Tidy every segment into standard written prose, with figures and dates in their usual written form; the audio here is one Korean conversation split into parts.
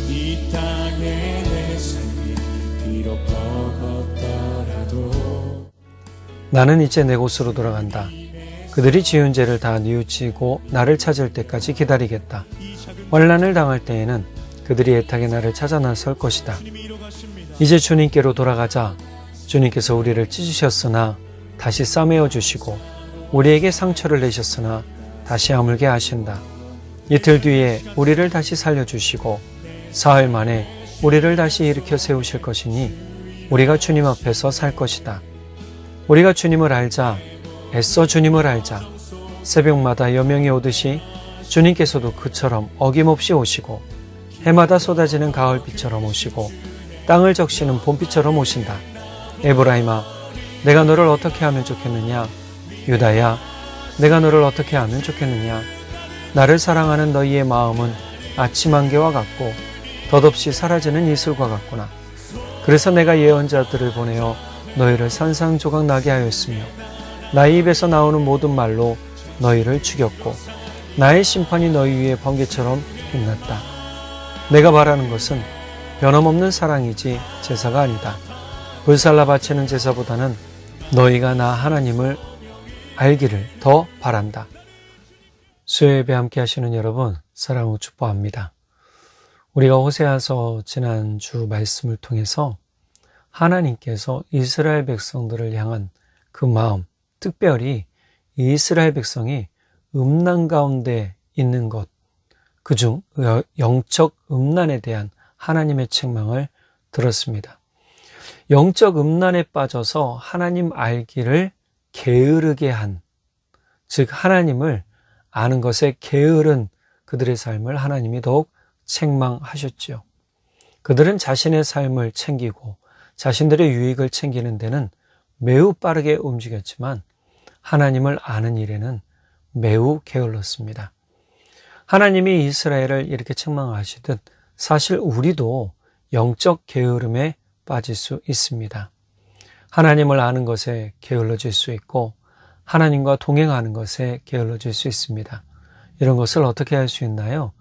이 땅에 내 삶이 비록 버겁더라도 나는 이제 내 곳으로 돌아간다. 그들이 지은 죄를 다 뉘우치고 나를 찾을 때까지 기다리겠다. 환난을 당할 때에는 그들이 애타게 나를 찾아 나설 것이다. 이제 주님께로 돌아가자. 주님께서 우리를 찢으셨으나 다시 싸매어 주시고 우리에게 상처를 내셨으나 다시 아물게 하신다. 이틀 뒤에 우리를 다시 살려주시고 사흘 만에 우리를 다시 일으켜 세우실 것이니 우리가 주님 앞에서 살 것이다. 우리가 주님을 알자. 애써 주님을 알자. 새벽마다 여명이 오듯이 주님께서도 그처럼 어김없이 오시고 해마다 쏟아지는 가을비처럼 오시고 땅을 적시는 봄비처럼 오신다. 에브라임아, 내가 너를 어떻게 하면 좋겠느냐? 유다야, 내가 너를 어떻게 하면 좋겠느냐? 나를 사랑하는 너희의 마음은 아침 안개와 같고 덧없이 사라지는 이슬과 같구나. 그래서 내가 예언자들을 보내어 너희를 산상조각 나게 하였으며 나의 입에서 나오는 모든 말로 너희를 죽였고 나의 심판이 너희 위에 번개처럼 빛났다. 내가 바라는 것은 변함없는 사랑이지 제사가 아니다. 불살라 바치는 제사보다는 너희가 나 하나님을 알기를 더 바란다. 수요예배 함께 하시는 여러분, 사랑으로 축복합니다. 우리가 호세아서 지난주 말씀을 통해서 하나님께서 이스라엘 백성들을 향한 그 마음, 특별히 이스라엘 백성이 음란 가운데 있는 것, 그중 영적 음란에 대한 하나님의 책망을 들었습니다. 영적 음란에 빠져서 하나님 알기를 게으르게 한, 즉 하나님을 아는 것에 게으른 그들의 삶을 하나님이 더욱 책망하셨지요. 그들은 자신의 삶을 챙기고 자신들의 유익을 챙기는 데는 매우 빠르게 움직였지만 하나님을 아는 일에는 매우 게을렀습니다. 하나님이 이스라엘을 이렇게 책망하시듯 사실 우리도 영적 게으름에 빠질 수 있습니다. 하나님을 아는 것에 게을러질 수 있고 하나님과 동행하는 것에 게을러질 수 있습니다. 이런 것을 어떻게 할 수 있나요?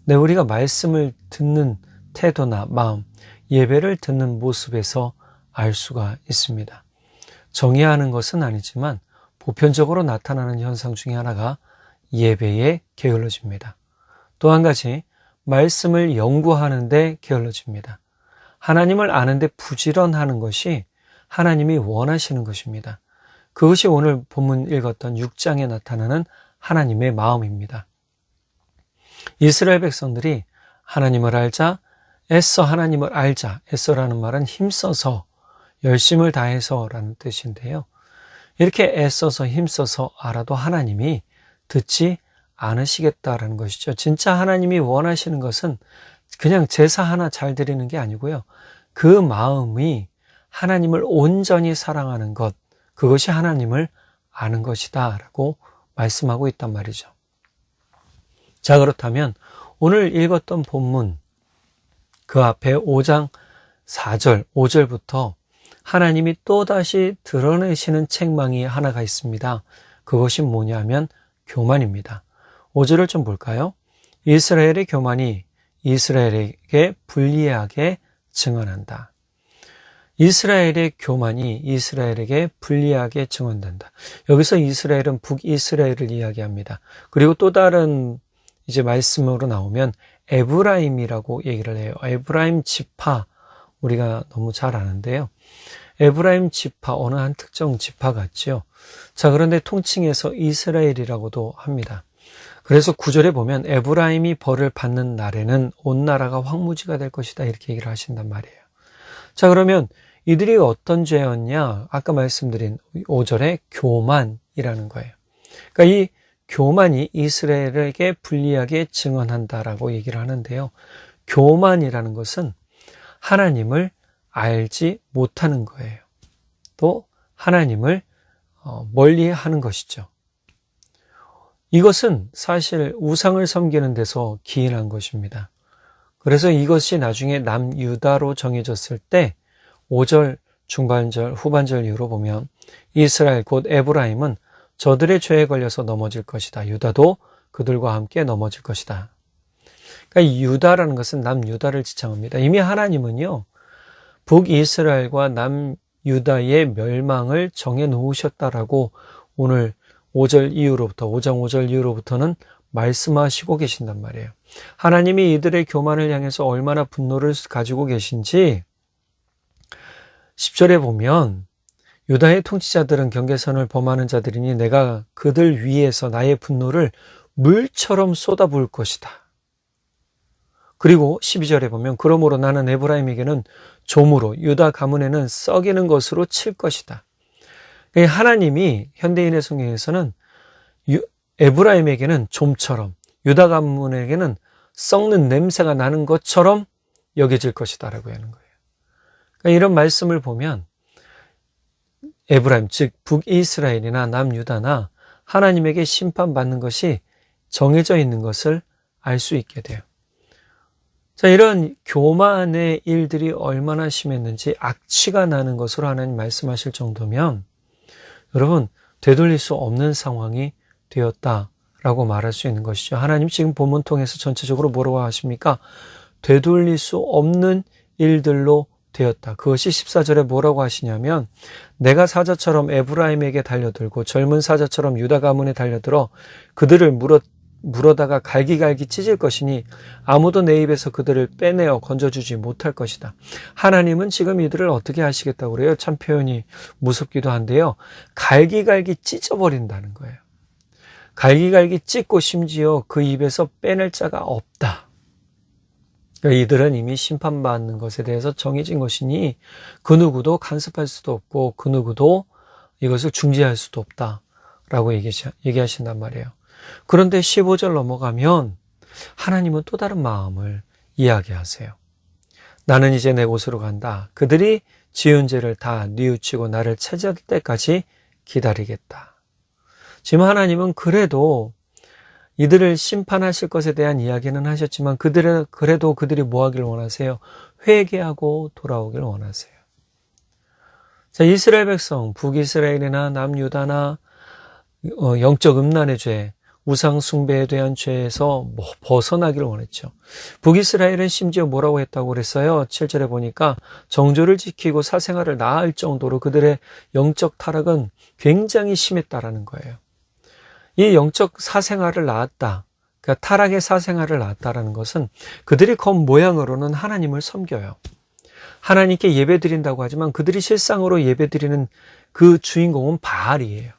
네, 우리가 말씀을 듣는 태도나 마음, 예배를 듣는 모습에서 알 수가 있습니다. 정의하는 것은 아니지만 보편적으로 나타나는 현상 중에 하나가 예배에 게을러집니다. 또 한 가지, 말씀을 연구하는데 게을러집니다. 하나님을 아는데 부지런하는 것이 하나님이 원하시는 것입니다. 그것이 오늘 본문 읽었던 6장에 나타나는 하나님의 마음입니다. 이스라엘 백성들이 하나님을 알자, 애써 하나님을 알자, 애써라는 말은 힘써서, 열심을 다해서 라는 뜻인데요. 이렇게 애써서 힘써서 알아도 하나님이 듣지 않으시겠다라는 것이죠. 진짜 하나님이 원하시는 것은 그냥 제사 하나 잘 드리는 게 아니고요. 그 마음이 하나님을 온전히 사랑하는 것, 그것이 하나님을 아는 것이다 라고 말씀하고 있단 말이죠. 자, 그렇다면 오늘 읽었던 본문 그 앞에 5장 4절, 5절부터 하나님이 또다시 드러내시는 책망이 하나가 있습니다. 그것이 뭐냐면 교만입니다. 5절을 좀 볼까요? 이스라엘의 교만이 이스라엘에게 불리하게 증언한다. 이스라엘의 교만이 이스라엘에게 불리하게 증언된다. 여기서 이스라엘은 북이스라엘을 이야기합니다. 그리고 또 다른 이제 말씀으로 나오면 에브라임이라고 얘기를 해요. 에브라임 지파, 우리가 너무 잘 아는데요. 에브라임 지파, 어느 한 특정 지파 같죠. 자, 그런데 통칭해서 이스라엘이라고도 합니다. 그래서 9절에 보면 에브라임이 벌을 받는 날에는 온 나라가 황무지가 될 것이다 이렇게 얘기를 하신단 말이에요. 자, 그러면 이들이 어떤 죄였냐? 아까 말씀드린 5절에 교만이라는 거예요. 그러니까 이 교만이 이스라엘에게 불리하게 증언한다라고 얘기를 하는데요. 교만이라는 것은 하나님을 알지 못하는 거예요. 또 하나님을 멀리하는 것이죠. 이것은 사실 우상을 섬기는 데서 기인한 것입니다. 그래서 이것이 나중에 남유다로 정해졌을 때 5절 중반절 후반절 이후로 보면 이스라엘 곧 에브라임은 저들의 죄에 걸려서 넘어질 것이다. 유다도 그들과 함께 넘어질 것이다. 그러니까 유다라는 것은 남유다를 지칭합니다. 이미 하나님은요, 북이스라엘과 남유다의 멸망을 정해 놓으셨다라고 오늘 5절 이후로부터, 5장 5절 이후로부터는 말씀하시고 계신단 말이에요. 하나님이 이들의 교만을 향해서 얼마나 분노를 가지고 계신지 10절에 보면 유다의 통치자들은 경계선을 범하는 자들이니 내가 그들 위에서 나의 분노를 물처럼 쏟아부을 것이다. 그리고 12절에 보면 그러므로 나는 에브라임에게는 좀으로 유다 가문에는 썩이는 것으로 칠 것이다. 하나님이 현대인의 성경에서는 에브라임에게는 좀처럼 유다 가문에게는 썩는 냄새가 나는 것처럼 여겨질 것이다 라고 하는 거예요. 그러니까 이런 말씀을 보면 에브라임, 즉 북이스라엘이나 남유다나 하나님에게 심판받는 것이 정해져 있는 것을 알 수 있게 돼요. 자, 이런 교만의 일들이 얼마나 심했는지 악취가 나는 것으로 하나님 말씀하실 정도면 여러분 되돌릴 수 없는 상황이 되었다라고 말할 수 있는 것이죠. 하나님 지금 본문 통해서 전체적으로 뭐라고 하십니까? 되돌릴 수 없는 일들로 되었다. 그것이 14절에 뭐라고 하시냐면 내가 사자처럼 에브라임에게 달려들고 젊은 사자처럼 유다 가문에 달려들어 그들을 물어다가 갈기갈기 찢을 것이니 아무도 내 입에서 그들을 빼내어 건져주지 못할 것이다. 하나님은 지금 이들을 어떻게 하시겠다고 그래요? 참 표현이 무섭기도 한데요. 갈기갈기 찢어버린다는 거예요. 갈기갈기 찢고 심지어 그 입에서 빼낼 자가 없다. 그러니까 이들은 이미 심판받는 것에 대해서 정해진 것이니 그 누구도 간섭할 수도 없고 그 누구도 이것을 중지할 수도 없다라고 얘기하신단 말이에요. 그런데 15절 넘어가면 하나님은 또 다른 마음을 이야기하세요. 나는 이제 내 곳으로 간다. 그들이 지은 죄를 다 뉘우치고 나를 찾을 때까지 기다리겠다. 지금 하나님은 그래도 이들을 심판하실 것에 대한 이야기는 하셨지만 그래도 그들이 뭐 하길 원하세요? 회개하고 돌아오길 원하세요. 자, 이스라엘 백성, 북이스라엘이나 남유다나 영적 음란의 죄, 우상 숭배에 대한 죄에서 벗어나기를 원했죠. 북이스라엘은 심지어 뭐라고 했다고 그랬어요? 7절에 보니까 정조를 지키고 사생활을 낳을 정도로 그들의 영적 타락은 굉장히 심했다라는 거예요. 이 영적 사생활을 낳았다. 그러니까 타락의 사생활을 낳았다라는 것은 그들이 겉모양으로는 하나님을 섬겨요. 하나님께 예배드린다고 하지만 그들이 실상으로 예배드리는 그 주인공은 바알이에요.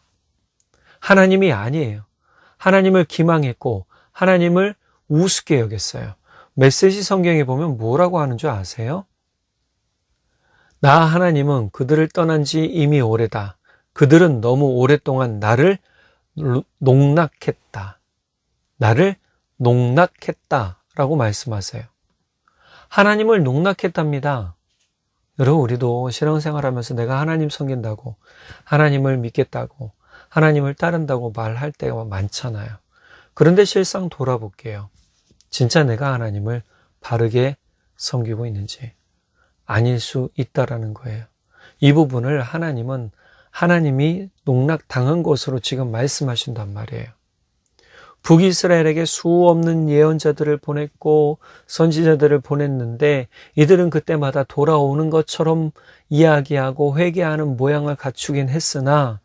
하나님이 아니에요. 하나님을 기망했고 하나님을 우습게 여겼어요. 메시지 성경에 보면 뭐라고 하는 줄 아세요? 나 하나님은 그들을 떠난 지 이미 오래다. 그들은 너무 오랫동안 나를 농락했다. 나를 농락했다라고 말씀하세요. 하나님을 농락했답니다. 여러분 우리도 신앙생활하면서 내가 하나님 섬긴다고 하나님을 믿겠다고 하나님을 따른다고 말할 때가 많잖아요. 그런데 실상 돌아볼게요. 진짜 내가 하나님을 바르게 섬기고 있는지 아닐 수 있다라는 거예요. 이 부분을 하나님이 농락당한 것으로 지금 말씀하신단 말이에요. 북이스라엘에게 수 없는 예언자들을 보냈고 선지자들을 보냈는데 이들은 그때마다 돌아오는 것처럼 이야기하고 회개하는 모양을 갖추긴 했으나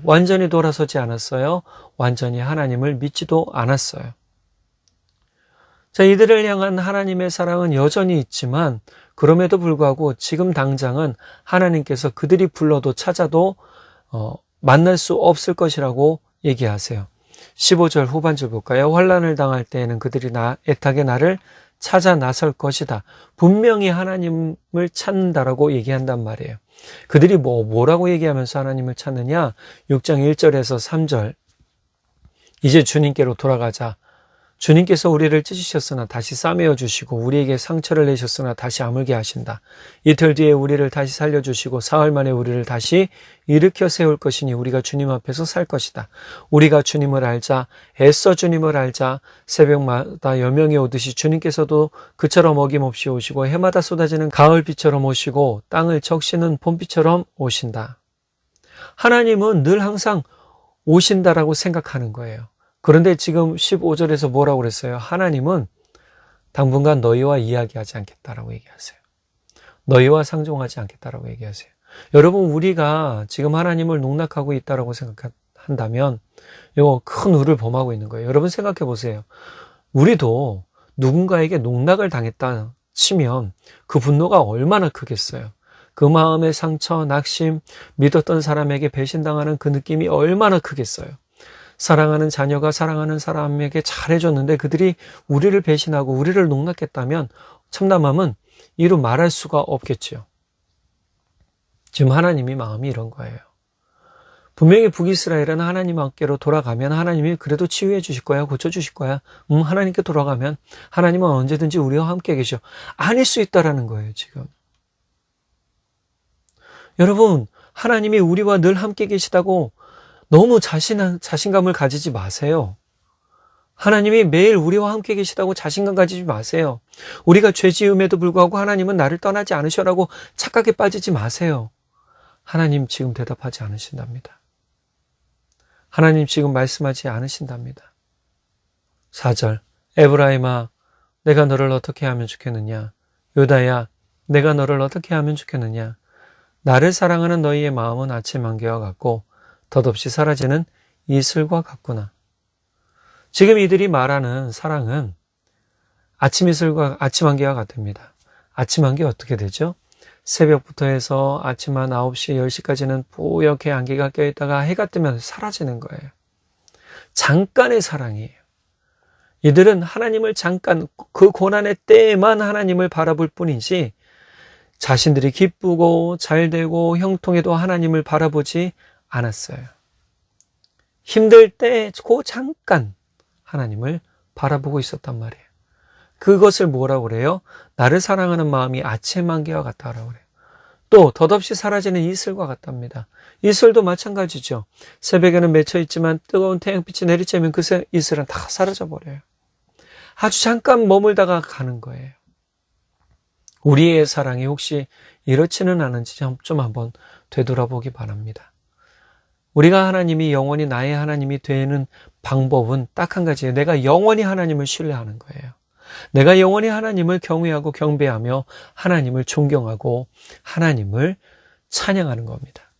완전히 돌아서지 않았어요. 완전히 하나님을 믿지도 않았어요. 자, 이들을 향한 하나님의 사랑은 여전히 있지만 그럼에도 불구하고 지금 당장은 하나님께서 그들이 불러도 찾아도 만날 수 없을 것이라고 얘기하세요. 15절 후반절 볼까요? 환난을 당할 때에는 그들이 애타게 나를 찾아 나설 것이다. 분명히 하나님을 찾는다라고 얘기한단 말이에요. 그들이 뭐라고 얘기하면서 하나님을 찾느냐? 6장 1절에서 3절. 이제 주님께로 돌아가자. 주님께서 우리를 찢으셨으나 다시 싸매어 주시고 우리에게 상처를 내셨으나 다시 아물게 하신다. 이틀 뒤에 우리를 다시 살려주시고 사흘 만에 우리를 다시 일으켜 세울 것이니 우리가 주님 앞에서 살 것이다. 우리가 주님을 알자, 애써 주님을 알자. 새벽마다 여명이 오듯이 주님께서도 그처럼 어김없이 오시고 해마다 쏟아지는 가을비처럼 오시고 땅을 적시는 봄비처럼 오신다. 하나님은 늘 항상 오신다라고 생각하는 거예요. 그런데 지금 15절에서 뭐라고 그랬어요? 하나님은 당분간 너희와 이야기하지 않겠다라고 얘기하세요. 너희와 상종하지 않겠다라고 얘기하세요. 여러분, 우리가 지금 하나님을 농락하고 있다라고 생각한다면 이거 큰 우를 범하고 있는 거예요. 여러분 생각해 보세요. 우리도 누군가에게 농락을 당했다 치면 그 분노가 얼마나 크겠어요. 그 마음의 상처, 낙심, 믿었던 사람에게 배신당하는 그 느낌이 얼마나 크겠어요. 사랑하는 자녀가 사랑하는 사람에게 잘해줬는데 그들이 우리를 배신하고 우리를 농락했다면 참담함은 이루 말할 수가 없겠죠. 지금 하나님이 마음이 이런 거예요. 분명히 북이스라엘은 하나님 함께로 돌아가면 하나님이 그래도 치유해 주실 거야, 고쳐주실 거야. 하나님께 돌아가면 하나님은 언제든지 우리와 함께 계셔. 아닐 수 있다라는 거예요, 지금. 여러분, 하나님이 우리와 늘 함께 계시다고 너무 자신감을 가지지 마세요. 하나님이 매일 우리와 함께 계시다고 자신감 가지지 마세요. 우리가 죄 지음에도 불구하고 하나님은 나를 떠나지 않으셔라고 착각에 빠지지 마세요. 하나님 지금 대답하지 않으신답니다. 하나님 지금 말씀하지 않으신답니다. 4절, 에브라임아, 내가 너를 어떻게 하면 좋겠느냐? 유다야, 내가 너를 어떻게 하면 좋겠느냐? 나를 사랑하는 너희의 마음은 아침 안개와 같고 덧없이 사라지는 이슬과 같구나. 지금 이들이 말하는 사랑은 아침 이슬과 아침 안개와 같습니다. 아침 안개 어떻게 되죠? 새벽부터 해서 아침 한 9시, 10시까지는 뿌옇게 안개가 껴있다가 해가 뜨면 사라지는 거예요. 잠깐의 사랑이에요. 이들은 하나님을 잠깐, 그 고난의 때에만 하나님을 바라볼 뿐이지 자신들이 기쁘고 잘되고 형통해도 하나님을 바라보지 않았어요. 힘들 때 그 잠깐 하나님을 바라보고 있었단 말이에요. 그것을 뭐라고 그래요? 나를 사랑하는 마음이 아침 안개와 같다라고 그래요. 또 덧없이 사라지는 이슬과 같답니다. 이슬도 마찬가지죠. 새벽에는 맺혀 있지만 뜨거운 태양빛이 내리쬐면 그 이슬은 다 사라져 버려요. 아주 잠깐 머물다가 가는 거예요. 우리의 사랑이 혹시 이렇지는 않은지 좀 한번 되돌아보기 바랍니다. 우리가 하나님이 영원히 나의 하나님이 되는 방법은 딱 한 가지예요. 내가 영원히 하나님을 신뢰하는 거예요. 내가 영원히 하나님을 경외하고 경배하며 하나님을 존경하고 하나님을 찬양하는 겁니다.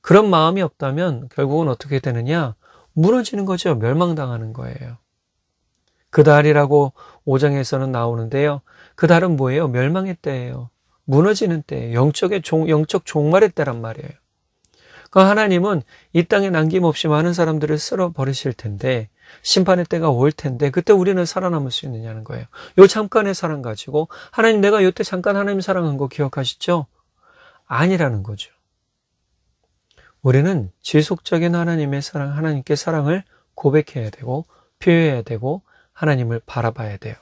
그런 마음이 없다면 결국은 어떻게 되느냐? 무너지는 거죠. 멸망당하는 거예요. 그 달이라고 5장에서는 나오는데요. 그 달은 뭐예요? 멸망의 때예요. 무너지는 때예요. 영적 종말의 때란 말이에요. 그러니까 하나님은 이 땅에 남김없이 많은 사람들을 쓸어버리실 텐데 심판의 때가 올 텐데 그때 우리는 살아남을 수 있느냐는 거예요. 요 잠깐의 사랑 가지고 하나님 내가 요때 잠깐 하나님 사랑한 거 기억하시죠? 아니라는 거죠. 우리는 지속적인 하나님의 사랑, 하나님께 사랑을 고백해야 되고 표현해야 되고 하나님을 바라봐야 돼요.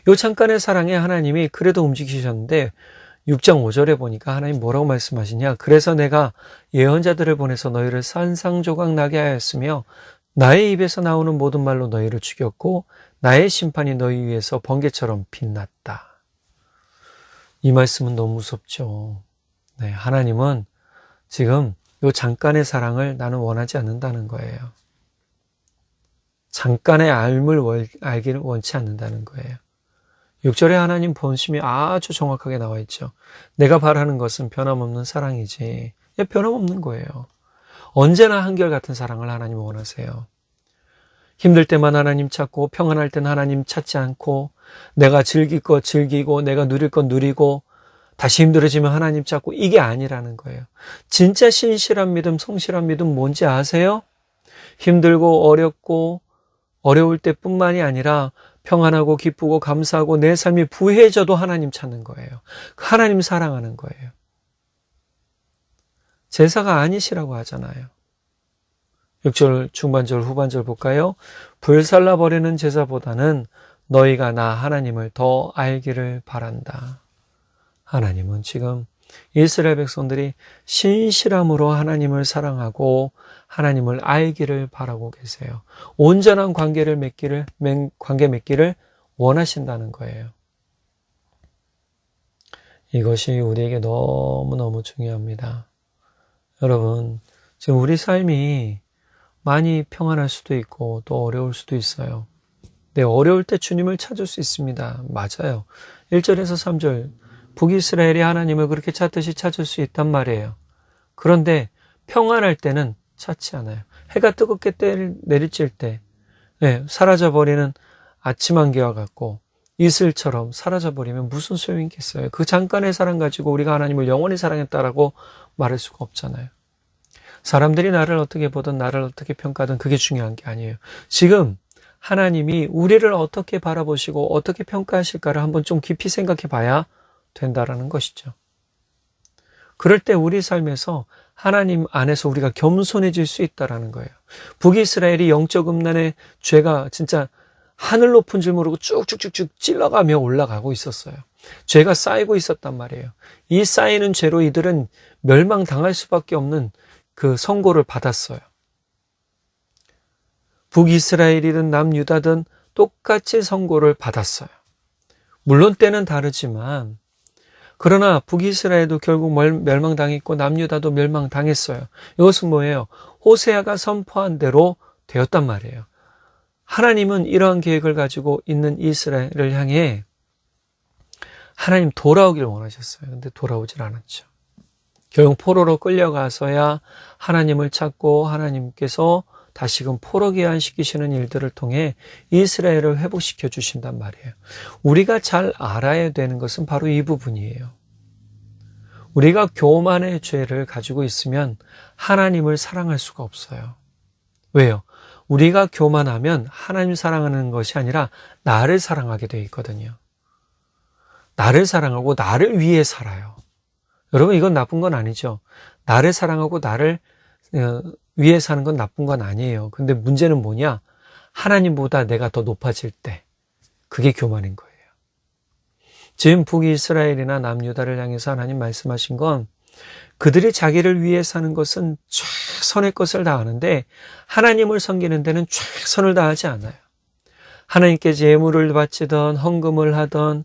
요 잠깐의 사랑에 하나님이 그래도 움직이셨는데 6장 5절에 보니까 하나님 뭐라고 말씀하시냐? 그래서 내가 예언자들을 보내서 너희를 산상조각 나게 하였으며 나의 입에서 나오는 모든 말로 너희를 죽였고 나의 심판이 너희 위에서 번개처럼 빛났다. 이 말씀은 너무 무섭죠. 네, 하나님은 지금 요 잠깐의 사랑을 나는 원하지 않는다는 거예요. 잠깐의 알기를 원치 않는다는 거예요. 6절에 하나님 본심이 아주 정확하게 나와 있죠. 내가 바라는 것은 변함없는 사랑이지. 변함없는 거예요. 언제나 한결같은 사랑을 하나님 원하세요. 힘들 때만 하나님 찾고 평안할 땐 하나님 찾지 않고 내가 즐길 것 즐기고 내가 누릴 것 누리고 다시 힘들어지면 하나님 찾고 이게 아니라는 거예요. 진짜 신실한 믿음, 성실한 믿음 뭔지 아세요? 힘들고 어렵고 어려울 때뿐만이 아니라 평안하고 기쁘고 감사하고 내 삶이 부해져도 하나님 찾는 거예요. 하나님 사랑하는 거예요. 제사가 아니시라고 하잖아요. 6절 중반절 후반절 볼까요? 불살라버리는 제사보다는 너희가 나 하나님을 더 알기를 바란다. 하나님은 지금 이스라엘 백성들이 신실함으로 하나님을 사랑하고 하나님을 알기를 바라고 계세요. 온전한 관계 맺기를 원하신다는 거예요. 이것이 우리에게 너무너무 중요합니다. 여러분, 지금 우리 삶이 많이 평안할 수도 있고 또 어려울 수도 있어요. 네, 어려울 때 주님을 찾을 수 있습니다. 맞아요. 1절에서 3절 북이스라엘이 하나님을 그렇게 찾듯이 찾을 수 있단 말이에요. 그런데 평안할 때는 찾지 않아요. 해가 뜨겁게 내리칠 때 사라져버리는 아침 안개와 같고 이슬처럼 사라져버리면 무슨 소용이 있겠어요. 그 잠깐의 사랑 가지고 우리가 하나님을 영원히 사랑했다라고 말할 수가 없잖아요. 사람들이 나를 어떻게 보든 나를 어떻게 평가하든 그게 중요한 게 아니에요. 지금 하나님이 우리를 어떻게 바라보시고 어떻게 평가하실까를 한번 좀 깊이 생각해 봐야 된다라는 것이죠. 그럴 때 우리 삶에서 하나님 안에서 우리가 겸손해질 수 있다라는 거예요. 북이스라엘이 영적 음란의 죄가 진짜 하늘 높은 줄 모르고 쭉쭉쭉쭉 찔러가며 올라가고 있었어요. 죄가 쌓이고 있었단 말이에요. 이 쌓이는 죄로 이들은 멸망당할 수밖에 없는 그 선고를 받았어요. 북이스라엘이든 남유다든 똑같이 선고를 받았어요. 물론 때는 다르지만 그러나 북이스라엘도 결국 멸망당했고 남유다도 멸망당했어요. 이것은 뭐예요? 호세아가 선포한 대로 되었단 말이에요. 하나님은 이러한 계획을 가지고 있는 이스라엘을 향해 하나님 돌아오길 원하셨어요. 근데 돌아오질 않았죠. 결국 포로로 끌려가서야 하나님을 찾고 하나님께서 다시금 포로 귀환시키시는 일들을 통해 이스라엘을 회복시켜 주신단 말이에요. 우리가 잘 알아야 되는 것은 바로 이 부분이에요. 우리가 교만의 죄를 가지고 있으면 하나님을 사랑할 수가 없어요. 왜요? 우리가 교만하면 하나님 사랑하는 것이 아니라 나를 사랑하게 되어 있거든요. 나를 사랑하고 나를 위해 살아요. 여러분, 이건 나쁜 건 아니죠. 나를 사랑하고 나를 위해 사는 건 나쁜 건 아니에요. 근데 문제는 뭐냐? 하나님보다 내가 더 높아질 때 그게 교만인 거예요. 지금 북이스라엘이나 남유다를 향해서 하나님 말씀하신 건 그들이 자기를 위해 사는 것은 최선의 것을 다하는데 하나님을 섬기는 데는 최선을 다하지 않아요. 하나님께 제물을 바치던 헌금을 하던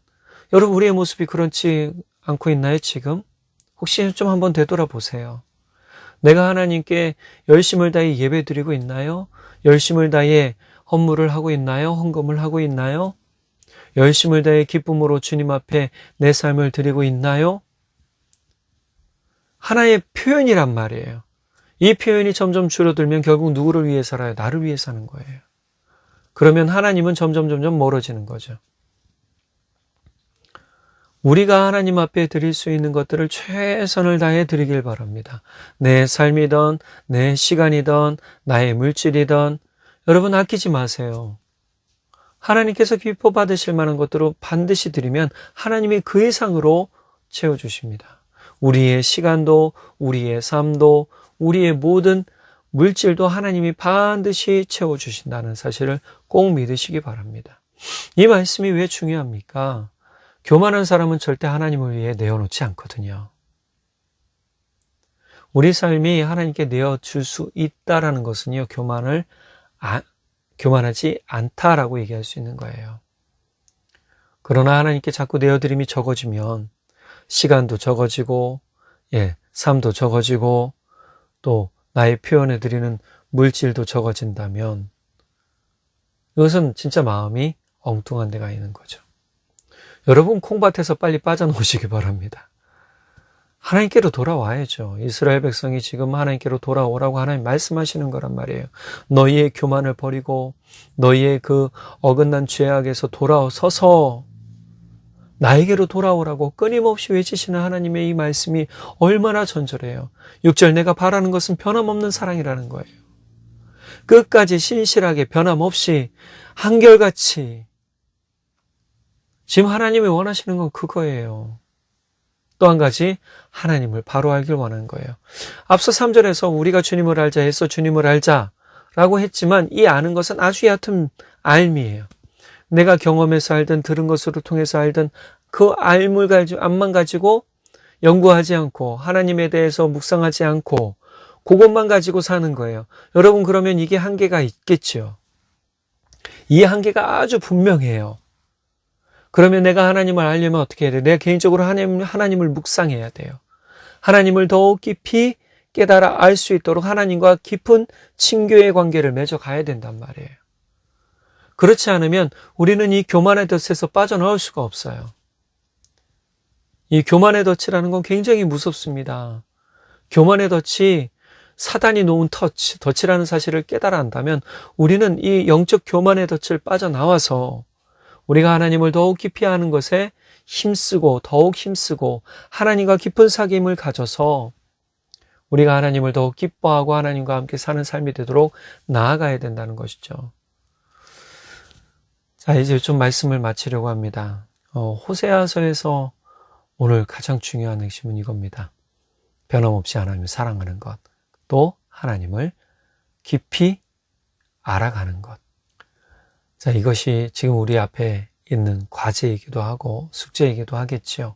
여러분 우리의 모습이 그렇지 않고 있나요 지금? 혹시 좀 한번 되돌아보세요. 내가 하나님께 열심을 다해 예배드리고 있나요? 열심을 다해 헌물을 하고 있나요? 헌금을 하고 있나요? 열심을 다해 기쁨으로 주님 앞에 내 삶을 드리고 있나요? 하나의 표현이란 말이에요. 이 표현이 점점 줄어들면 결국 누구를 위해 살아요? 나를 위해 사는 거예요. 그러면 하나님은 점점 멀어지는 거죠. 우리가 하나님 앞에 드릴 수 있는 것들을 최선을 다해 드리길 바랍니다. 내 삶이든 내 시간이든 나의 물질이든 여러분 아끼지 마세요. 하나님께서 기뻐 받으실 만한 것들을 반드시 드리면 하나님이 그 이상으로 채워주십니다. 우리의 시간도 우리의 삶도 우리의 모든 물질도 하나님이 반드시 채워주신다는 사실을 꼭 믿으시기 바랍니다. 이 말씀이 왜 중요합니까? 교만한 사람은 절대 하나님을 위해 내어놓지 않거든요. 우리 삶이 하나님께 내어줄 수 있다라는 것은요, 교만하지 않다라고 얘기할 수 있는 거예요. 그러나 하나님께 자꾸 내어드림이 적어지면 시간도 적어지고, 삶도 적어지고, 또 나의 표현해드리는 물질도 적어진다면 이것은 진짜 마음이 엉뚱한 데가 있는 거죠. 여러분 콩밭에서 빨리 빠져나오시기 바랍니다. 하나님께로 돌아와야죠. 이스라엘 백성이 지금 하나님께로 돌아오라고 하나님 말씀하시는 거란 말이에요. 너희의 교만을 버리고 너희의 그 어긋난 죄악에서 돌아서서 나에게로 돌아오라고 끊임없이 외치시는 하나님의 이 말씀이 얼마나 전절해요. 6절 내가 바라는 것은 변함없는 사랑이라는 거예요. 끝까지 신실하게 변함없이 한결같이 지금 하나님이 원하시는 건 그거예요. 또 한 가지 하나님을 바로 알길 원하는 거예요. 앞서 3절에서 우리가 주님을 알자 해서 주님을 알자라고 했지만 이 아는 것은 아주 얕은 알미예요. 내가 경험해서 알든 들은 것으로 통해서 알든 그 암만 가지고 연구하지 않고 하나님에 대해서 묵상하지 않고 그것만 가지고 사는 거예요. 여러분 그러면 이게 한계가 있겠죠. 이 한계가 아주 분명해요. 그러면 내가 하나님을 알려면 어떻게 해야 돼요? 내가 개인적으로 하나님을 묵상해야 돼요. 하나님을 더욱 깊이 깨달아 알 수 있도록 하나님과 깊은 친교의 관계를 맺어 가야 된단 말이에요. 그렇지 않으면 우리는 이 교만의 덫에서 빠져나올 수가 없어요. 이 교만의 덫이라는 건 굉장히 무섭습니다. 교만의 덫이 사단이 놓은 덫이라는 사실을 깨달아 한다면 우리는 이 영적 교만의 덫을 빠져나와서 우리가 하나님을 더욱 깊이 아는 것에 더욱 힘쓰고 하나님과 깊은 사귐을 가져서 우리가 하나님을 더욱 기뻐하고 하나님과 함께 사는 삶이 되도록 나아가야 된다는 것이죠. 자, 이제 좀 말씀을 마치려고 합니다. 호세아서에서 오늘 가장 중요한 핵심은 이겁니다. 변함없이 하나님을 사랑하는 것, 또 하나님을 깊이 알아가는 것. 자, 이것이 지금 우리 앞에 있는 과제이기도 하고 숙제이기도 하겠죠.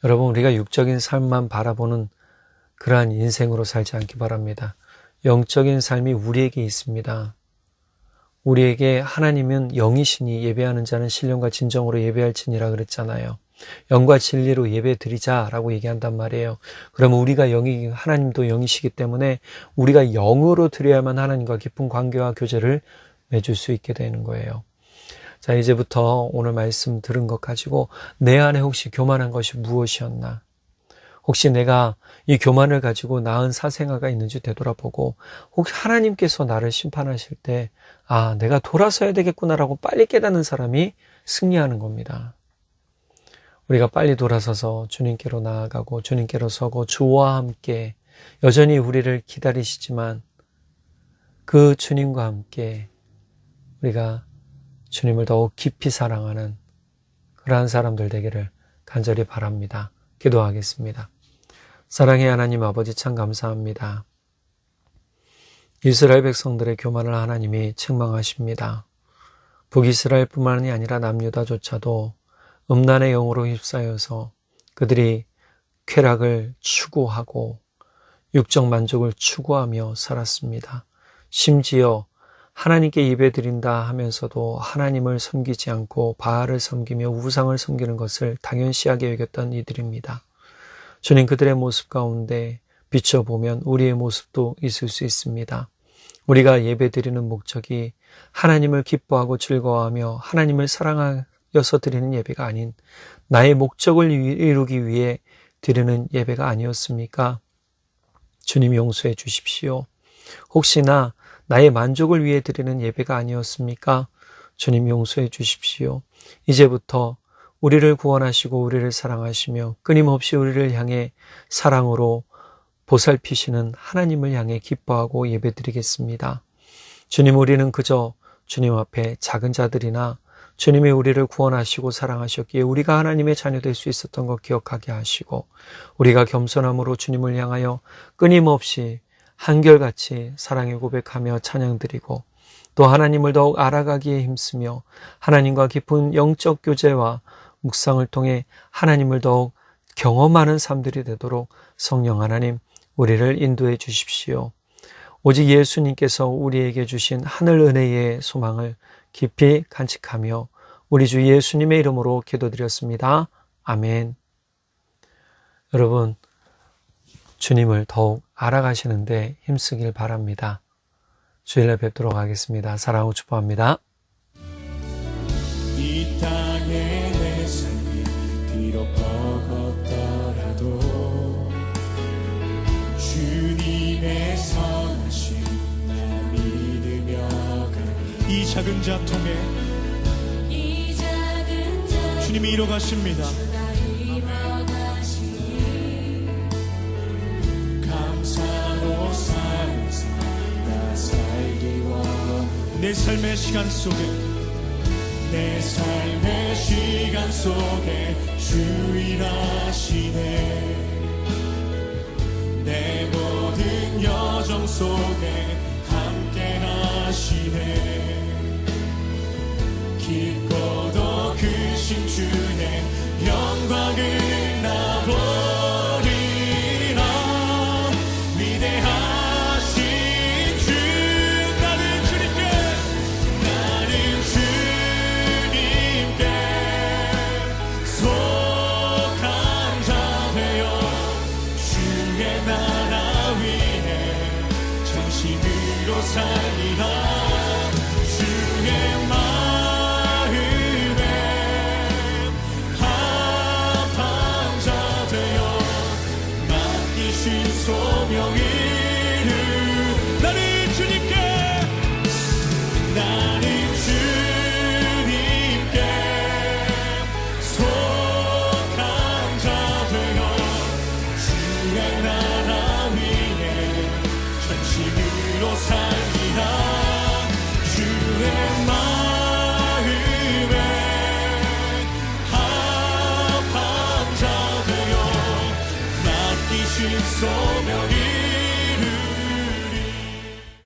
여러분, 우리가 육적인 삶만 바라보는 그러한 인생으로 살지 않기 바랍니다. 영적인 삶이 우리에게 있습니다. 우리에게 하나님은 영이시니 예배하는 자는 신령과 진정으로 예배할지니라 그랬잖아요. 영과 진리로 예배 드리자라고 얘기한단 말이에요. 그러면 우리가 영이, 하나님도 영이시기 때문에 우리가 영으로 드려야만 하나님과 깊은 관계와 교제를 맺을 수 있게 되는 거예요. 자, 이제부터 오늘 말씀 들은 것 가지고 내 안에 혹시 교만한 것이 무엇이었나? 혹시 내가 이 교만을 가지고 낳은 사생아가 있는지 되돌아보고 혹시 하나님께서 나를 심판하실 때 내가 돌아서야 되겠구나라고 빨리 깨닫는 사람이 승리하는 겁니다. 우리가 빨리 돌아서서 주님께로 나아가고 주님께로 서고 주와 함께 여전히 우리를 기다리시지만 그 주님과 함께 우리가 주님을 더욱 깊이 사랑하는 그러한 사람들 되기를 간절히 바랍니다. 기도하겠습니다. 사랑의 하나님 아버지, 참 감사합니다. 이스라엘 백성들의 교만을 하나님이 책망하십니다. 북이스라엘뿐만이 아니라 남유다조차도 음란의 영으로 휩싸여서 그들이 쾌락을 추구하고 육적 만족을 추구하며 살았습니다. 심지어 하나님께 예배드린다 하면서도 하나님을 섬기지 않고 바알을 섬기며 우상을 섬기는 것을 당연시하게 여겼던 이들입니다. 주님, 그들의 모습 가운데 비춰보면 우리의 모습도 있을 수 있습니다. 우리가 예배드리는 목적이 하나님을 기뻐하고 즐거워하며 하나님을 사랑하여서 드리는 예배가 아닌 나의 목적을 이루기 위해 드리는 예배가 아니었습니까? 주님, 용서해 주십시오. 혹시나 나의 만족을 위해 드리는 예배가 아니었습니까? 주님, 용서해 주십시오. 이제부터 우리를 구원하시고 우리를 사랑하시며 끊임없이 우리를 향해 사랑으로 보살피시는 하나님을 향해 기뻐하고 예배드리겠습니다. 주님, 우리는 그저 주님 앞에 작은 자들이나 주님이 우리를 구원하시고 사랑하셨기에 우리가 하나님의 자녀 될 수 있었던 것 기억하게 하시고 우리가 겸손함으로 주님을 향하여 끊임없이 한결같이 사랑의 고백하며 찬양드리고 또 하나님을 더욱 알아가기에 힘쓰며 하나님과 깊은 영적 교제와 묵상을 통해 하나님을 더욱 경험하는 삶들이 되도록 성령 하나님 우리를 인도해 주십시오. 오직 예수님께서 우리에게 주신 하늘 은혜의 소망을 깊이 간직하며 우리 주 예수님의 이름으로 기도드렸습니다. 아멘. 여러분, 주님을 더욱 알아가시는데 힘쓰길 바랍니다. 주일날 뵙도록 하겠습니다. 사랑하고 축복합니다. 이 땅에 내 삶이 비록 버겁더라도 주님의 선하심 나 믿으며 가리. 이 작은 자통에 주님이 이뤄가십니다. 감사로 사는 삶 나 살기 원해. 내 삶의 시간 속에 내 삶의 시간 속에 주 일하시네. 내 모든 여정 속에 함께 하시네.